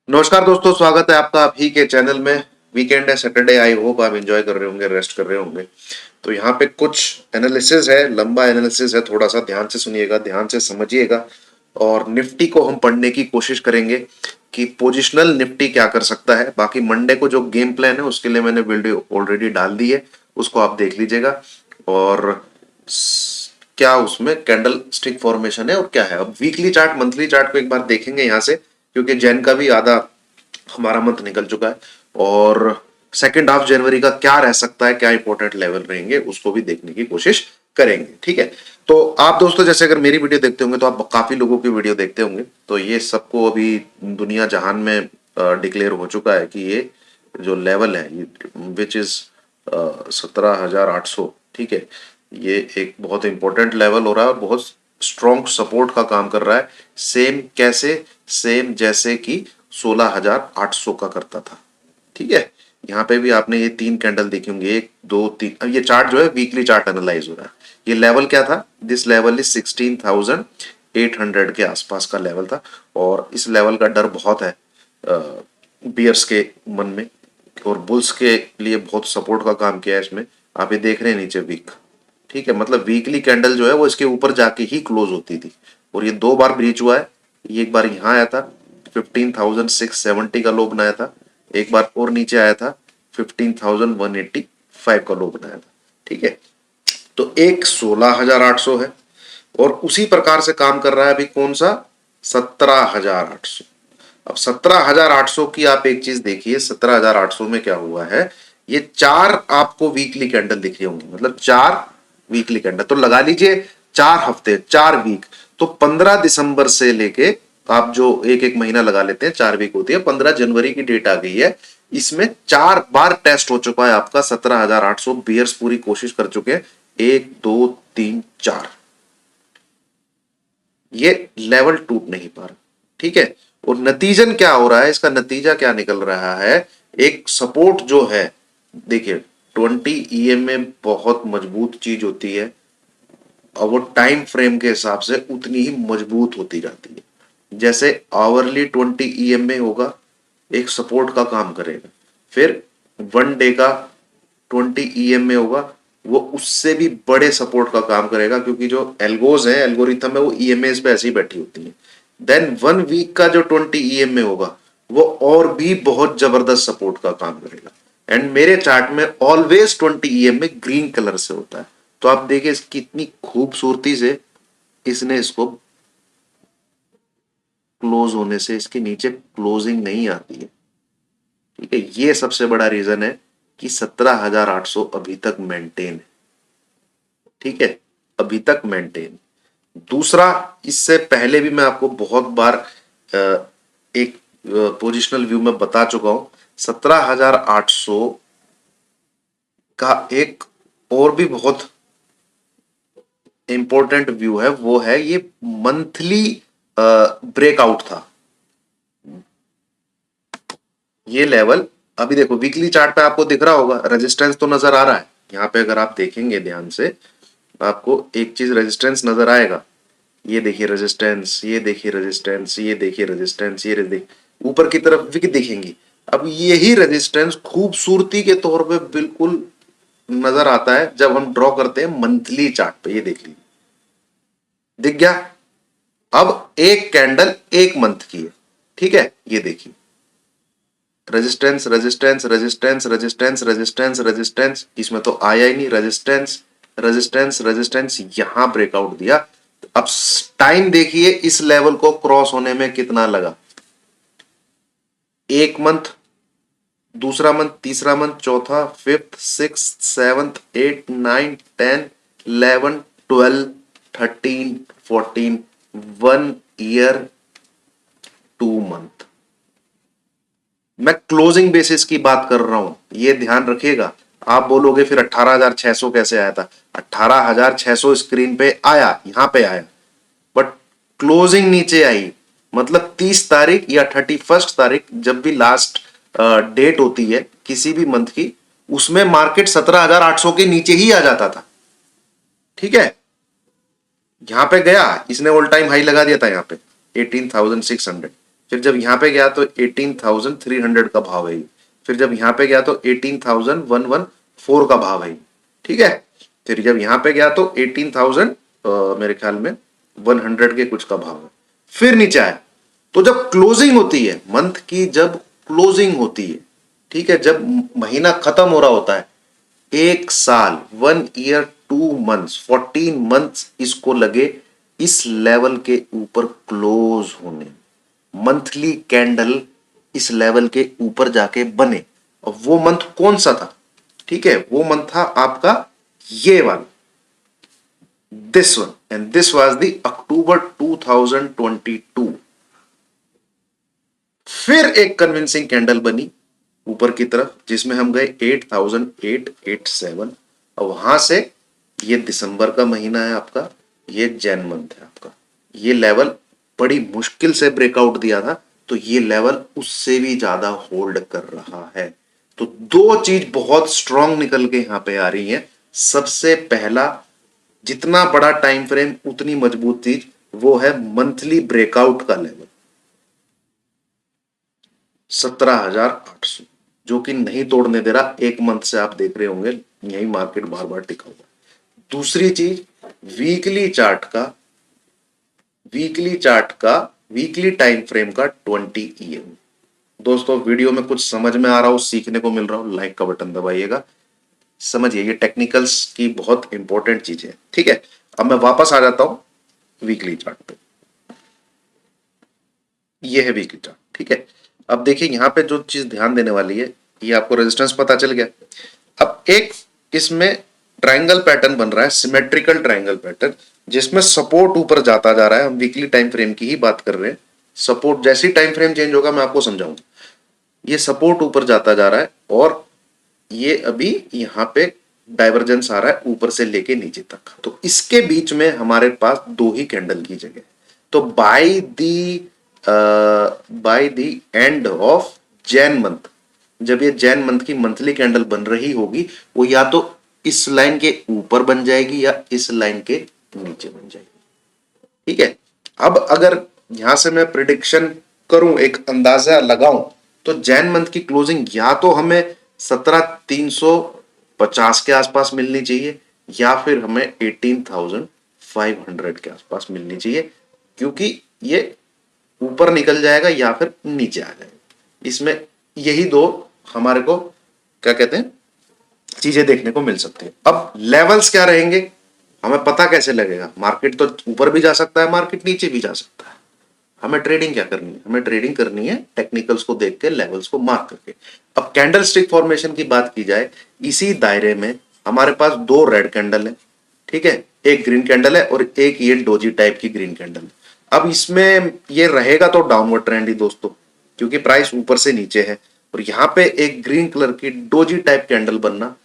नमस्कार दोस्तों, स्वागत है आपका आप ही के चैनल में। वीकेंड है, सैटरडे। आई होप आप एंजॉय कर रहे होंगे, रेस्ट कर रहे होंगे। तो यहाँ पे कुछ एनालिसिस है, लंबा एनालिसिस है, थोड़ा सा ध्यान से सुनिएगा, ध्यान से समझिएगा। और निफ्टी को हम पढ़ने की कोशिश करेंगे कि पोजिशनल निफ्टी क्या कर सकता है। बाकी मंडे को जो गेम प्लान है उसके लिए मैंने वीडियो ऑलरेडी डाल दी है, उसको आप देख लीजिएगा। और क्या उसमें कैंडल स्टिक फॉर्मेशन है और क्या है। अब वीकली चार्ट, मंथली चार्ट को एक बार देखेंगे यहाँ से, क्योंकि जैन का भी आधा हमारा मंथ निकल चुका है। और सेकेंड हाफ जनवरी का क्या रह सकता है, क्या इंपॉर्टेंट लेवल रहेंगे, उसको भी देखने की कोशिश करेंगे। ठीक है, तो आप दोस्तों जैसे अगर मेरी वीडियो देखते होंगे तो आप काफी लोगों की वीडियो देखते होंगे, तो ये सबको अभी दुनिया जहान में डिक्लेयर हो चुका है कि ये जो लेवल है विच इज 17,800। ठीक है, ये एक बहुत इंपॉर्टेंट लेवल हो रहा है और बहुत स्ट्रॉन्ग सपोर्ट का काम कर रहा है। सेम कैसे? सेम जैसे कि 16,800 का करता था। ठीक है, यहाँ पे भी आपने ये तीन कैंडल देखी होंगी, एक दो तीन। अब ये चार्ट जो है वीकली चार्ट एनालाइज हो रहा है। ये लेवल क्या था? दिस लेवल इज 16,800 के आसपास का लेवल था। और इस लेवल का डर बहुत है बियर्स के मन में, और बुल्स के लिए बहुत सपोर्ट का काम किया है इसमें। आप ये देख रहे हैं नीचे वीक। ठीक है, मतलब वीकली कैंडल जो है वो इसके ऊपर जाके ही क्लोज होती थी, और ये दो बार ब्रीच हुआ है। ये एक बार यहाँ आया था, 15,670 का लो बनाया था। एक बार और नीचे आया था, 15,185 का लो बनाया था। ठीक है, तो एक 16,800 है, और उसी प्रकार से काम कर रहा है अभी कौन सा? 17,800। अब 17,800 की आप एक चीज देखिए, 17,800 में क्या हुआ है। ये चार आपको वीकली कैंडल दिख रही होंगी, मतलब चार वीकली कैंडल, तो लगा लीजिए 4 हफ्ते, 4 वीक। तो 15 दिसंबर से लेके आप जो एक एक महीना लगा लेते हैं, 4 वीक होती है। 15 जनवरी की डेट आ गई है, इसमें 4 बार टेस्ट हो चुका है आपका 17,800। बियर्स पूरी कोशिश कर चुके हैं, 1 2 3 4। ये लेवल टूट नहीं पा रहा। ठीक है, और नतीजन क्या हो रहा है, इसका नतीजा क्या निकल रहा है? एक सपोर्ट जो है, देखिए 20 EMA बहुत मजबूत चीज होती है, और वो टाइम फ्रेम के हिसाब से उतनी ही मजबूत होती जाती है। जैसे आवरली 20 EMA होगा, एक सपोर्ट का काम करेगा। फिर 1 डे का 20 EMA होगा, वो उससे भी बड़े सपोर्ट का काम करेगा, क्योंकि जो एल्गोज है, एल्गोरिथम है, वो ईएमएस पे ऐसी बैठी होती है। देन 1 वीक का जो 20 EMA होगा, वो और भी बहुत जबरदस्त सपोर्ट का काम करेगा। एंड मेरे चार्ट में ऑलवेज 20 EMA ग्रीन कलर से होता है। तो आप देखिए इसकी इतनी खूबसूरती से इसने इसको क्लोज होने से इसके नीचे क्लोजिंग नहीं आती है। ठीक है, ये सबसे बड़ा रीजन है कि 17,800 अभी तक मेंटेन है। ठीक है, अभी तक मेंटेन। दूसरा, इससे पहले भी मैं आपको बहुत बार एक पोजिशनल व्यू में बता चुका हूं, 17,800 का एक और भी बहुत इंपॉर्टेंट व्यू है, वो है ये मंथली ब्रेकआउट था। ये लेवल अभी देखो वीकली चार्ट पे आपको दिख रहा होगा, रेजिस्टेंस तो नजर आ रहा है। यहाँ पे अगर आप देखेंगे ध्यान से, आपको एक चीज रेजिस्टेंस नजर आएगा। ये देखिए रेजिस्टेंस, ये देखिए रेजिस्टेंस, ये देखिए रेजिस्टेंस, ये देखिए ऊपर की तरफ विक दिखेंगी। अब यही रेजिस्टेंस खूबसूरती के तौर पे बिल्कुल नजर आता है जब हम ड्रॉ करते हैं मंथली चार्ट पे। ये देख लीजिए, दिख गया। अब एक कैंडल एक मंथ की है। ठीक है, ये देखिए resistance resistance resistance resistance resistance resistance, इसमें तो आया ही नहीं। रेजिस्टेंस रेजिस्टेंस रेजिस्टेंस, यहां ब्रेकआउट दिया। अब टाइम देखिए इस लेवल को क्रॉस होने में कितना लगा। एक मंथ, दूसरा मंथ, तीसरा मंथ, चौथा, fifth, six, seventh, 8, 9, 10, 11, 12, 13, 14, 1 year, 2 month. मैं क्लोजिंग बेसिस की बात कर रहा हूं, ये ध्यान रखिएगा। आप बोलोगे फिर 18,600 कैसे आया था? 18,600 स्क्रीन पे आया, यहां पे आया, बट क्लोजिंग नीचे आई। मतलब 30 तारीख या 31 तारीख, जब भी लास्ट डेट होती है किसी भी मंथ की, उसमें मार्केट 17,800 के नीचे ही आ जाता था। ठीक है, यहां पे गया, इसने ऑल टाइम हाई लगा दिया था यहाँ पे 18,600। फिर जब यहाँ पे गया तो 18,300 का भाव है, फिर जब यहाँ पे गया तो 18,114 का भाव है, ठीक है। फिर जब यहाँ पे गया तो 18,000 मेरे ख्याल में 100 के कुछ का भाव है, फिर नीचे आया। तो जब क्लोजिंग होती है मंथ की, जब क्लोजिंग होती है, ठीक है, जब महीना खत्म हो रहा होता है, एक साल, 1 ईयर 2 मंथ्स 14 मंथ्स इसको लगे इस लेवल के ऊपर क्लोज होने, मंथली कैंडल इस लेवल के ऊपर जाके बने। और वो मंथ कौन सा था, ठीक है, वो मंथ था आपका ये वाला, this one, and this was the October 2022। फिर एक कन्विंसिंग कैंडल बनी ऊपर की तरफ जिसमें हम गए 8,887, और वहां से ये दिसंबर का महीना है आपका, ये जैन मंथ है आपका, ये लेवल बड़ी मुश्किल से ब्रेकआउट दिया था, तो ये लेवल उससे भी ज्यादा होल्ड कर रहा है। तो दो चीज बहुत स्ट्रांग निकल के यहां पे आ रही है। सबसे पहला, जितना बड़ा टाइम फ्रेम उतनी मजबूत चीज, वो है मंथली ब्रेकआउट का लेवल 17,800, जो कि नहीं तोड़ने दे रहा। एक मंथ से आप देख रहे होंगे यही मार्केट बार बार टिका हुआ। दूसरी चीज, वीकली चार्ट का, वीकली टाइम फ्रेम का 20 EM। दोस्तों वीडियो में कुछ समझ में आ रहा हो, सीखने को मिल रहा हो, लाइक का बटन दबाइएगा। समझिए ये टेक्निकल्स की बहुत इंपॉर्टेंट चीज है, ठीक है। अब मैं वापस आ जाता हूं वीकली चार्ट पे। ये है वीकली चार्ट, ठीक है। अब देखिए यहां पे जो चीज ध्यान देने वाली है, ये आपको रेजिस्टेंस पता चल गया। अब एक इसमें ट्रायंगल पैटर्न बन रहा है, सिमेट्रिकल ट्रायंगल पैटर्न, जिसमें सपोर्ट ऊपर जाता जा रहा है। हम वीकली टाइम फ्रेम की ही बात कर रहे हैं। सपोर्ट जैसी टाइम फ्रेम चेंज होगा मैं आपको समझाऊंगा। ये सपोर्ट ऊपर जाता जा रहा है, और ये अभी यहां पे डाइवर्जेंस आ रहा है ऊपर से लेके नीचे तक। तो इसके बीच में हमारे पास दो ही कैंडल की जगह। तो by the end of Jain month, जब ये जैन मंथ की मंथली कैंडल बन रही होगी, वो या तो इस लाइन के ऊपर बन जाएगी या इस लाइन के नीचे बन जाएगी, ठीक है। अब अगर यहां से मैं प्रिडिक्शन करूं, एक अंदाजा लगाऊं, तो जैन मंथ की क्लोजिंग या तो हमें 17,350 के आसपास मिलनी चाहिए, या फिर हमें 18,500 के आसपास मिलनी चाहिए, क्योंकि ये ऊपर निकल जाएगा या फिर नीचे आ जाएगा। इसमें यही दो हमारे को क्या कहते हैं चीजें देखने को मिल सकती है। अब लेवल्स क्या रहेंगे हमें पता कैसे लगेगा? मार्केट तो ऊपर भी जा सकता है, मार्केट नीचे भी जा सकता है। हमें ट्रेडिंग क्या करनी है? हमें ट्रेडिंग करनी है टेक्निकल्स को देख के, लेवल्स को मार्क करके। अब कैंडल स्टिक फॉर्मेशन की बात की जाए, इसी दायरे में हमारे पास दो रेड कैंडल है, ठीक है, एक ग्रीन कैंडल है और एक ये डोजी टाइप की ग्रीन कैंडल है। अब इसमें ये रहेगा तो डाउनवर्ड ट्रेंड ही दोस्तों, क्योंकि प्राइस ऊपर से नीचे है। और यहाँ पे एक ग्रीन कलर की डोजी टाइप कैंडल बनना,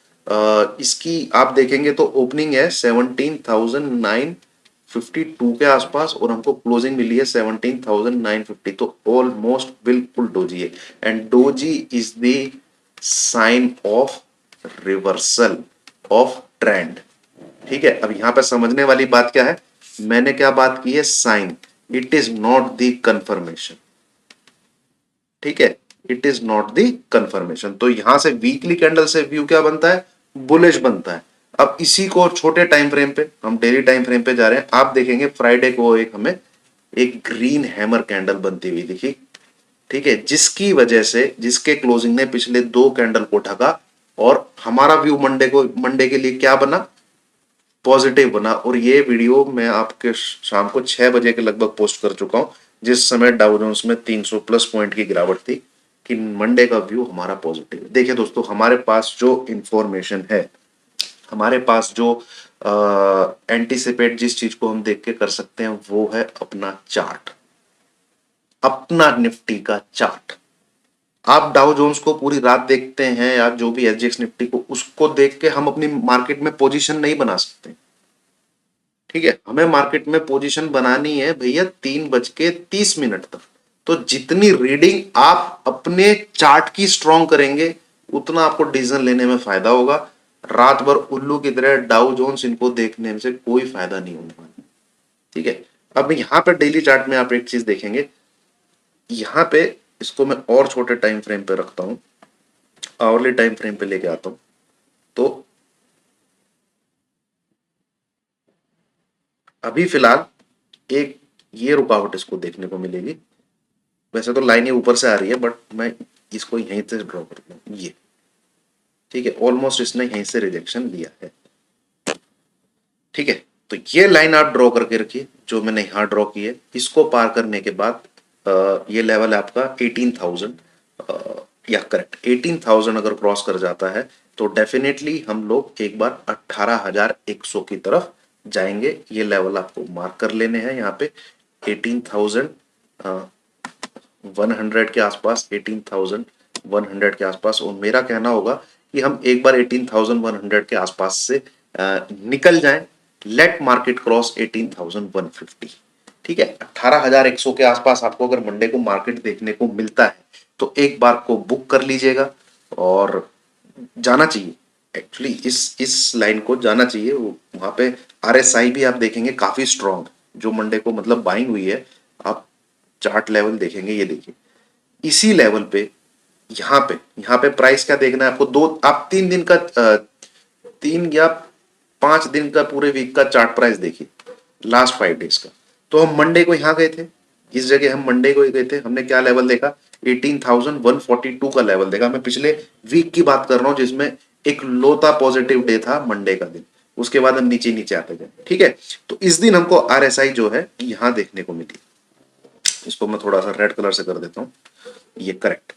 इसकी आप देखेंगे तो ओपनिंग है 17,952 के आसपास, और हमको क्लोजिंग मिली है 17,950। तो ऑलमोस्ट बिल्कुल डोजी है, and doji is the sign of reversal of trend, ठीक है। अब यहां पे समझने वाली बात क्या है, मैंने क्या बात की है? Sign, it is not the confirmation, ठीक है, it is not the confirmation. तो यहां से वीकली कैंडल से व्यू क्या बनता है? बुलिश बनता है। अब इसी को छोटे टाइम फ्रेम पे, हम डेली टाइम फ्रेम पे जा रहे हैं, आप देखेंगे फ्राइडे को एक हमें एक ग्रीन हैमर कैंडल बनती हुई दिखी, ठीक है, जिसकी वजह से, जिसके क्लोजिंग ने पिछले दो कैंडल को ठगा, और हमारा व्यू मंडे के लिए क्या बना? पॉजिटिव बना। और ये वीडियो मैं आपके शाम को 6 बजे के लगभग पोस्ट कर चुका हूं, जिस समय डाउ जोन्स में 300 प्लस पॉइंट की गिरावट थी, कि मंडे का व्यू हमारा पॉजिटिव है। देखिए दोस्तों, हमारे पास जो इंफॉर्मेशन है, हमारे पास जो एंटीसिपेट जिस चीज को हम देख के कर सकते हैं, वो है अपना चार्ट, अपना निफ्टी का चार्ट। आप डाउ जोन्स को पूरी रात देखते हैं या जो भी एसजीएक्स निफ्टी को, उसको देख के हम अपनी मार्केट में पोजीशन नहीं बना सकते, ठीक है। हमें मार्केट में पोजीशन बनानी है भैया 3:30 तक। तो जितनी रीडिंग आप अपने चार्ट की स्ट्रॉन्ग करेंगे, उतना आपको डिसीजन लेने में फायदा होगा। रात भर उल्लू की तरह डाउ जोन्स इनको देखने से कोई फायदा नहीं होने वाला, ठीक है। अब यहां पर डेली चार्ट में आप एक चीज देखेंगे, यहाँ पे इसको मैं और छोटे टाइम फ्रेम पे रखता हूँ, आवरली टाइम फ्रेम पे लेके आता हूँ, तो अभी फिलहाल एक ये रुकावट इसको देखने को मिलेगी। वैसे तो लाइन ये ऊपर से आ रही है, बट मैं इसको यहीं से ड्रॉ करता हूँ, ये ठीक है, ऑलमोस्ट इसने यहीं से रिजेक्शन लिया है। ठीक है, तो ये लाइन आप ड्रॉ करके रखिए जो मैंने यहां ड्रॉ की है। इसको पार करने के बाद ये लेवल है आपका 18,000, या करेक्ट 18,000 अगर क्रॉस कर जाता है तो डेफिनेटली हम लोग एक बार 18,100 की तरफ जाएंगे। ये लेवल आपको मार्क कर लेने हैं यहाँ पे 18,100 के आसपास, 18,100 के आसपास। और मेरा कहना होगा कि हम एक बार 18,100 के आसपास से निकल जाएं, लेट मार्केट क्रॉस 18,150। ठीक है, 18,100 के आसपास आपको अगर मंडे को मार्केट देखने को मिलता है तो एक बार को बुक कर लीजिएगा और जाना चाहिए। एक्चुअली इस लाइन को जाना चाहिए। वहां पे आरएसआई भी आप देखेंगे काफी स्ट्रांग, जो मंडे को मतलब बाइंग हुई है। आप चार्ट लेवल देखेंगे, ये देखिए इसी लेवल पे, यहाँ पे प्राइस क्या देखना है आपको, दो आप 3 दिन का 3 या 5 दिन का पूरे वीक का चार्ट प्राइस देखिए, लास्ट 5 डेज का। तो हम मंडे को यहां गए थे, इस जगह हम मंडे को ही गए थे, हमने क्या लेवल देखा, 18,142 का लेवल देखा। मैं पिछले वीक की बात कर रहा हूं जिसमें एक लोता पॉजिटिव डे था मंडे का दिन, उसके बाद हम नीचे नीचे आते गए। ठीक है, तो इस दिन हमको आरएसआई जो है यहां देखने को मिली। इसको मैं थोड़ा सा रेड कलर से कर देता हूं, ये करेक्ट।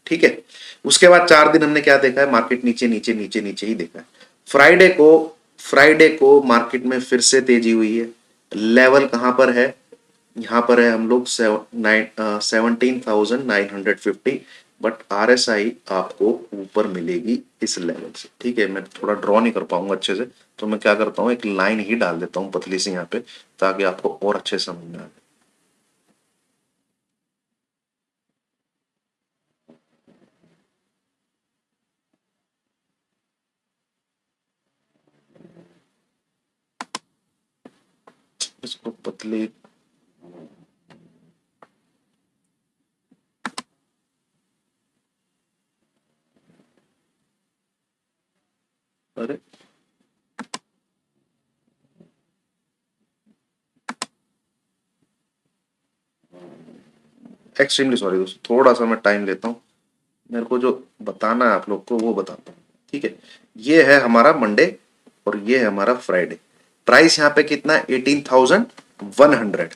ठीक है, उसके बाद 4 दिन हमने क्या देखा है, मार्केट नीचे नीचे नीचे नीचे ही देखा है। फ्राइडे को फ्राइडे को मार्केट में फिर से तेजी हुई है। लेवल कहां पर है, यहां पर है हम लोग 17,950। बट आरएसआई आपको ऊपर मिलेगी इस लेवल से। ठीक है, मैं थोड़ा ड्रॉ नहीं कर पाऊंगा अच्छे से, तो मैं क्या करता हूँ एक लाइन ही डाल देता हूँ पतली सी यहाँ पे, ताकि आपको और अच्छे से समझ में आ जाए। इसको पतली, अरे एक्सट्रीमली सॉरी दोस्तों, थोड़ा सा मैं टाइम लेता हूँ, मेरे को जो बताना है आप लोग को वो बताता हूँ। ठीक है, ये है हमारा मंडे और ये है हमारा फ्राइडे। प्राइस यहाँ पे कितना है, 18,100,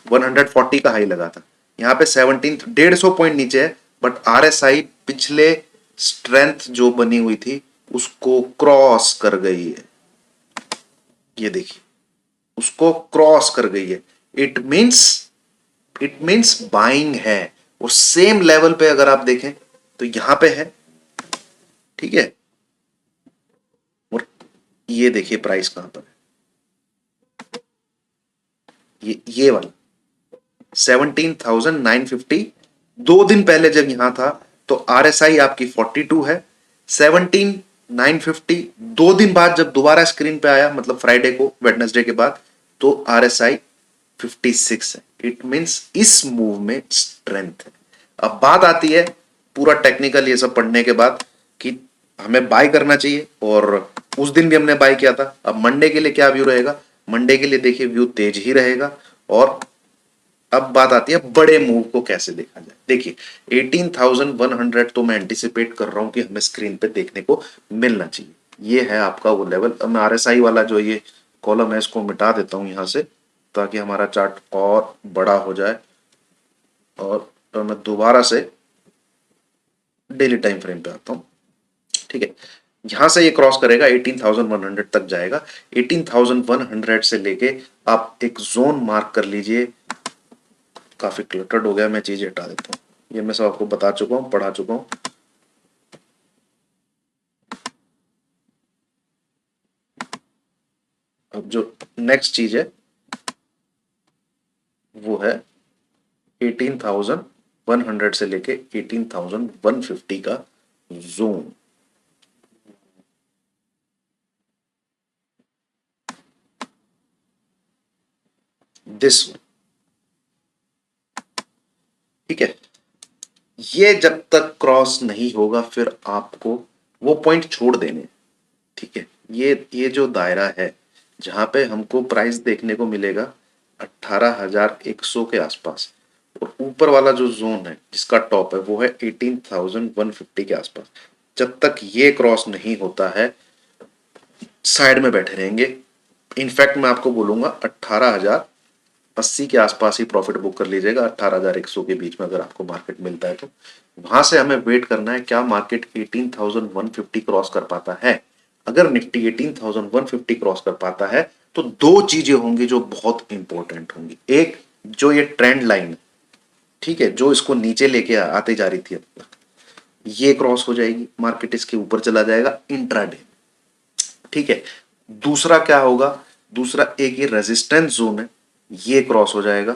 140 का हाई लगा था। यहाँ पे 17, 150 पॉइंट नीचे है, बट आरएसआई पिछले स्ट्रेंथ जो बनी हुई थी उसको क्रॉस कर गई है। ये देखिए, उसको क्रॉस कर गई है। It means it means buying है। और सेम लेवल पे अगर आप देखें तो यहां पे है। ठीक है, और ये देखिए प्राइस कहां पर है, ये वाला 17,950। 2 दिन पहले जब यहां था तो आरएसआई आपकी 42 है, 17,950। 2 दिन बाद जब दोबारा स्क्रीन पे आया, मतलब फ्राइडे को, वेडनेसडे के बाद, तो आरएसआई 56 है। इट मींस इस मूव में स्ट्रेंथ है। अब बात आती है पूरा टेक्निकल ये सब पढ़ने के बाद कि हमें बाय करना चाहिए, और उस दिन भी हमने बाय किया था। अब मंडे के लिए क्या व्यू रहेगा, मंडे के लिए देखिए व्यू तेज ही रहेगा। और अब बात आती है बड़े मूव को कैसे देखा जाए। देखिए 18,100 तो मैं एंटिसिपेट कर रहा हूं कि हमें स्क्रीन पे देखने को मिलना चाहिए। ये है आपका वो लेवल। अब मैं आरएसआई वाला जो ये कॉलम है इसको मिटा देता हूं यहां से, ताकि हमारा चार्ट और बड़ा हो जाए। और तो मैं दोबारा से डेली टाइम फ्रेम पे आता हूं। ठीक है, यहां से ये क्रॉस करेगा 18,100 तक जाएगा। 18,100 से लेके आप एक जोन मार्क कर लीजिए। काफी क्लटर्ड हो गया, मैं चीजें हटा देता हूँ। ये मैं सब आपको बता चुका हूँ, पढ़ा चुका हूँ। अब जो नेक्स्ट चीज है वो है 18,100 से लेके 18,150 का जोन। दिस ठीक है, ये जब तक क्रॉस नहीं होगा फिर आपको वो पॉइंट छोड़ देने। ठीक है, ये जो दायरा है जहां पे हमको प्राइस देखने को मिलेगा 18,100 के आसपास, और ऊपर वाला जो जोन है जिसका टॉप है वो है 18,150 के आसपास, जब तक ये क्रॉस नहीं होता है साइड में बैठे रहेंगे। इनफैक्ट मैं आपको बोलूंगा 18,080 के आसपास ही प्रॉफिट बुक कर लीजिएगा, 18,100 के बीच में अगर आपको मार्केट मिलता है तो वहां से हमें वेट करना है क्या मार्केट 18,150 क्रॉस कर पाता है। अगर निफ्टी 18,150 क्रॉस कर पाता है तो दो चीजें होंगी जो बहुत इंपॉर्टेंट होंगी। एक, जो ये ट्रेंड लाइन, ठीक है, जो इसको नीचे लेके आते जा रही थी अब तक, ये क्रॉस हो जाएगी, मार्केट इसके ऊपर चला जाएगा इंट्राडे। ठीक है, दूसरा क्या होगा, दूसरा एक ये रेजिस्टेंस जोन है, ये क्रॉस हो जाएगा,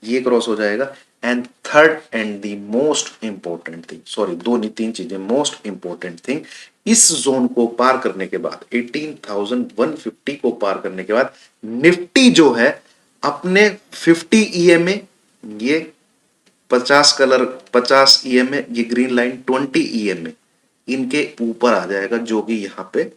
ये क्रॉस हो जाएगा। And third and the most important thing, sorry दो नहीं तीन चीजें, मोस्ट इंपॉर्टेंट थिंग, इस जोन को पार करने के बाद 18,150 को पार करने के बाद निफ्टी जो है अपने 50 ईएमए, ये 50 कलर 50 ईएमए, ये ग्रीन लाइन 20 ईएमए, इनके ऊपर आ जाएगा, जो कि यहां पे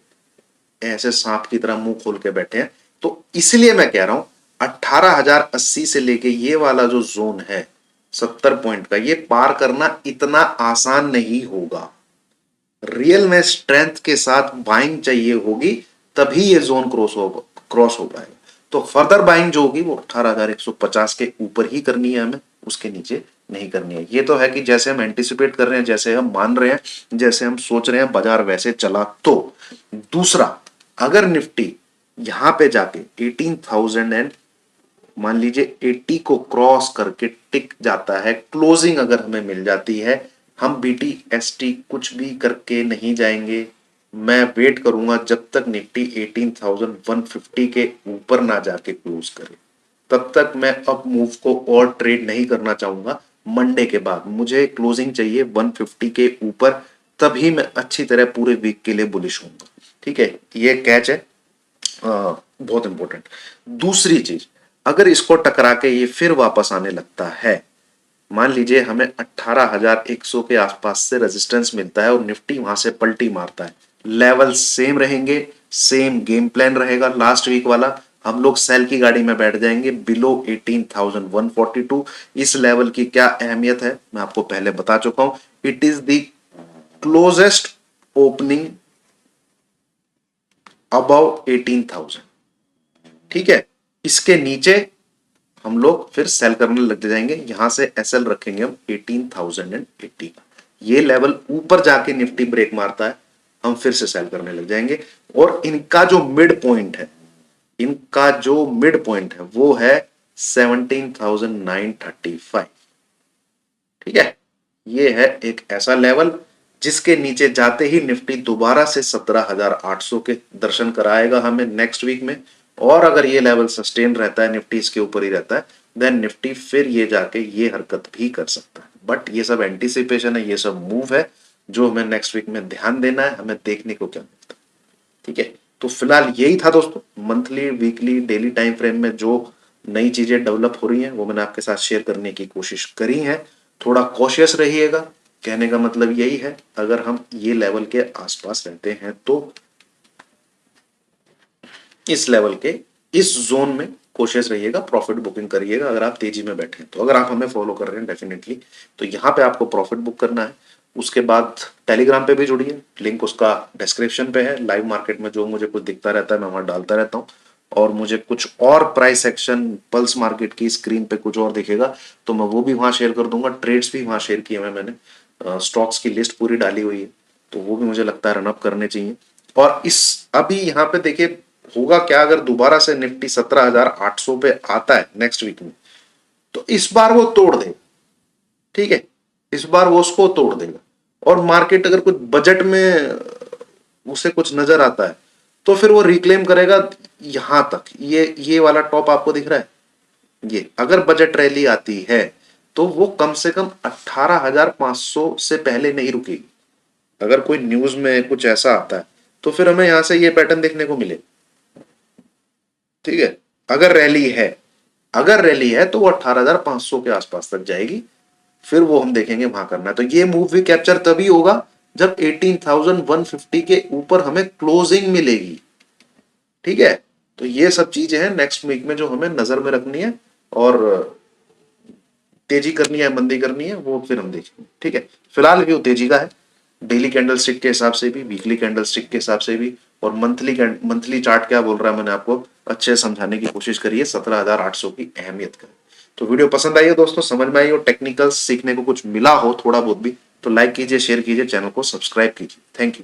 ऐसे सांप की तरह मुंह खोल के बैठे हैं। तो इसलिए मैं कह रहा हूं 18,080 से लेके ये वाला जो जोन है 70 पॉइंट का, ये पार करना इतना आसान नहीं होगा। रियल में स्ट्रेंथ के साथ बाइंग चाहिए होगी, तभी ये जोन क्रॉस हो पाएगा। तो फर्दर बाइंग जो होगी वो 18,150 के ऊपर ही करनी है हमें, उसके नीचे नहीं करनी है। ये तो है कि जैसे हम एंटिसिपेट कर रहे हैं, जैसे हम मान रहे हैं, जैसे हम सोच रहे हैं बाजार वैसे चला तो। दूसरा, अगर निफ्टी यहां पे जाके 18,000 एंड मान लीजिए 80 को क्रॉस करके टिक जाता है, क्लोजिंग अगर हमें मिल जाती है, हम बीटी एसटी कुछ भी करके नहीं जाएंगे। मैं वेट करूंगा जब तक निफ्टी 18,150 के ऊपर ना जाके क्लोज करे, तब तक मैं अब मूव को और ट्रेड नहीं करना चाहूंगा। मंडे के बाद मुझे क्लोजिंग चाहिए 150 के ऊपर, तभी मैं अच्छी तरह पूरे वीक के लिए बुलिश हूंगा। ठीक है, ये कैच है, बहुत इंपॉर्टेंट। दूसरी चीज, अगर इसको टकरा के ये फिर वापस आने लगता है, मान लीजिए हमें 18,100 के आसपास से रेजिस्टेंस मिलता है और निफ्टी वहां से पलटी मारता है, लेवल सेम रहेंगे, सेम गेम प्लान रहेगा लास्ट वीक वाला, हम लोग सेल की गाड़ी में बैठ जाएंगे बिलो 18,142। इस लेवल की क्या अहमियत है मैं आपको पहले बता चुका हूं, it is the closest opening above 18,000। ठीक है, इसके नीचे हम लोग फिर सेल करने लग जाएंगे, यहां से एसएल रखेंगे हम 18,080 का। ये लेवल ऊपर जाके निफ्टी ब्रेक मारता है, हम फिर से सेल करने लग जाएंगे। और इनका जो मिड पॉइंट है, इनका जो मिड पॉइंट है वो है 17,935। ठीक है, ये है एक ऐसा लेवल जिसके नीचे जाते ही निफ्टी दोबारा से 17,800 के दर्शन कराएगा हमें नेक्स्ट वीक में। और अगर ये लेवल सस्टेन रहता है, निफ्टी इसके ऊपर ही रहता है, देन निफ्टी फिर ये जाके ये हरकत भी कर सकता है। बट ये सब एंटिसिपेशन है, ये सब मूव है जो हमें नेक्स्ट वीक में ध्यान देना है, हमें देखने को क्या मिलता है। ठीक है, तो फिलहाल यही था दोस्तों, monthly weekly daily time frame में जो नई चीजें डेवलप हो रही हैं वो मैंने आपके साथ शेयर करने की कोशिश करी है। थोड़ा कॉशियस रहिएगा, कहने का मतलब यही है, अगर हम ये लेवल के आसपास रहते हैं तो इस लेवल के इस जोन में कोशिश रहिएगा, प्रॉफिट बुकिंग करिएगा अगर आप तेजी में बैठे हैं तो। अगर आप हमें फॉलो कर रहे हैं डेफिनेटली तो यहाँ पे आपको प्रॉफिट बुक करना है। उसके बाद टेलीग्राम पे भी जुड़िए, लिंक उसका डिस्क्रिप्शन पे है। लाइव मार्केट में जो मुझे कुछ दिखता रहता है मैं वहां डालता रहता हूँ, और मुझे कुछ और प्राइस एक्शन पल्स मार्केट की स्क्रीन पे कुछ और दिखेगा तो मैं वो भी वहां शेयर कर दूंगा। ट्रेड्स भी वहां शेयर किए हैं मैंने, स्टॉक्स की लिस्ट पूरी डाली हुई है, तो वो भी मुझे लगता है रनअप करने चाहिए। और इस अभी यहाँ पे देखिए होगा क्या, अगर दोबारा से निफ्टी 17,800 पे आता है नेक्स्ट वीक में, तो इस बार वो तोड़ देगा। ठीक है, इस बार वो उसको तोड़ देगा, और मार्केट अगर कुछ बजट में उसे कुछ नजर आता है तो फिर वो रिक्लेम करेगा यहां तक। ये वाला टॉप आपको दिख रहा है, ये अगर बजट रैली आती है तो वो कम से कम 18,500 से पहले नहीं रुकेगी। अगर कोई न्यूज में कुछ ऐसा आता है तो फिर हमें यहां से ये पैटर्न देखने को मिले। ठीक है, अगर रैली है, अगर रैली है तो वो 18,500 के आसपास तक जाएगी, फिर वो हम देखेंगे वहां करना है। तो ये मूव भी कैप्चर तभी होगा जब 18,150 के ऊपर हमें क्लोजिंग मिलेगी। ठीक है, तो ये सब चीजें हैं नेक्स्ट वीक में जो हमें नजर में रखनी है, और तेजी करनी है मंदी करनी है वो फिर हम देखेंगे। ठीक है, फिलहाल व्यू तेजी का है, डेली कैंडल स्टिक के हिसाब से भी, वीकली कैंडल स्टिक के हिसाब से भी, और मंथली चार्ट क्या बोल रहा है मैंने आपको अच्छे से समझाने की कोशिश करी है 17,800 की अहमियत का। तो वीडियो पसंद आई है दोस्तों, समझ में आई हो, टेक्निकल सीखने को कुछ मिला हो थोड़ा बहुत भी, तो लाइक कीजिए, शेयर कीजिए, चैनल को सब्सक्राइब कीजिए। Thank you.